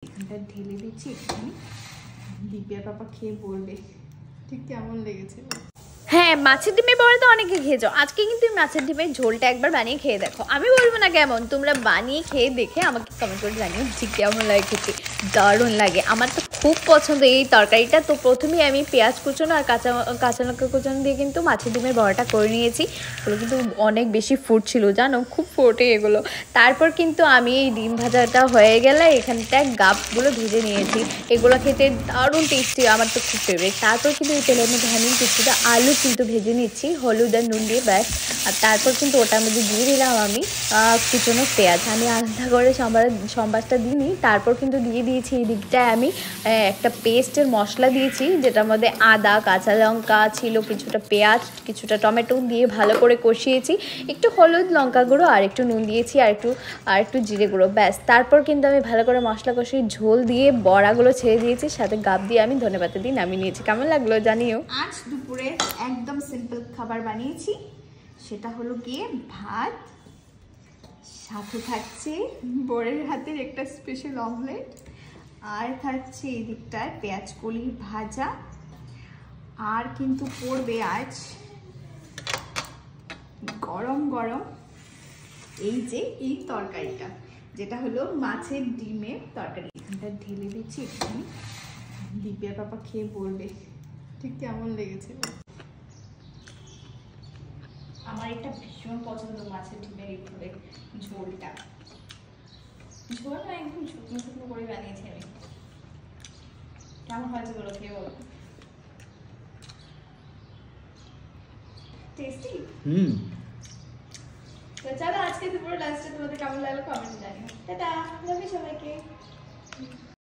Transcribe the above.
এখানটা ঢেলে দিচ্ছি একটুখানি। দিব্যা পাপা খেয়ে বলবে ঠিক কেমন লেগেছে। হ্যাঁ, মাছের ডিমের বড়া তো অনেকে খেয়েছো, আজকে কিন্তু মাছের ডিমের ঝোলটা একবার বানিয়ে খেয়ে দেখো। আমি বলবো না কেমন, তোমরা বানিয়ে খেয়ে দেখে আমাকে কমেন্ট করে জানিও ঠিক কেমন লাগে খেতে। দারুণ লাগে, আমার তো খুব পছন্দ এই তরকারিটা। তো প্রথমেই আমি পেঁয়াজ কুচনো আর কাঁচা লঙ্কা কুচনো দিয়ে কিন্তু মাছের ডিমের বড়াটা করে নিয়েছি। এগুলো কিন্তু অনেক বেশি ফুটছিল জানো, খুব ফোটে এগুলো। তারপর কিন্তু আমি এই ডিম ভাজাটা হয়ে গেলে এখানটায় গাপগুলো ভেজে নিয়েছি। এগুলো খেতে দারুণ টেস্টি, আমার তো খুব ফেভারিট। তারপর কিন্তু এই তেলের মধ্যে আমি কিছুটা আলু কিন্তু ভেজে নিচ্ছি হলুদ আর নুন দিয়ে ব্যাস। আর তারপর কিন্তু ওটার মধ্যে দিয়ে দিলাম আমি কুচনো পেঁয়াজ। আমি আলাদা করে সম্বাসটা দিইনি। তারপর কিন্তু দিয়ে দিয়েছি এই দিকটায় আমি একটা পেস্টের মশলা দিয়েছি, যেটার মধ্যে আদা, কাঁচা লঙ্কা ছিল, কিছুটা পেঁয়াজ, কিছুটা টমেটো দিয়ে ভালো করে কষিয়েছি। একটু হলুদ, লঙ্কা গুঁড়ো আর একটু নুন দিয়েছি, আর একটু জিরে গুঁড়ো, ব্যাস। তারপর কিন্তু আমি ভালো করে মশলা কষিয়ে ঝোল দিয়ে বড়াগুলো ছেড়ে দিয়েছি, সাথে গাব দিয়ে আমি ধনেপাতা দিয়ে নামিয়ে নিয়েছি। কেমন লাগলো জানিও। আজ দুপুরে একদম সিম্পল খাবার বানিয়েছি, সেটা হলো গিয়ে ভাত, সাথে থাকছে বরের হাতের একটা স্পেশাল অমলেট, আর থাকছে এই দিকটায় পেঁয়াজ কলি ভাজা, আর কিন্তু পড়বে আজ গরম গরম এই তরকারিটা, যেটা হলো মাছের ডিমের তরকারি। এখানটা ঢেলে দিচ্ছি একটুখানি। দিব্যা পাপা খেয়ে বলবে ঠিক কেমন লেগেছে। আমার এটা ভীষণ পছন্দ মাছের ডিমের এইভাবে ঝোলটা। ঝোলটা একদম শুকনো শুকনো করে বানিয়েছি আমি। কেমন হয়েছে বলো, খেয়ে বলো। টেস্টি। তো চলো আজকে দুপুরে লাঞ্চটা তোমাদের কেমন লাগলো কমেন্টে জানিও। টাটা, লাভ ইউ সবাইকে।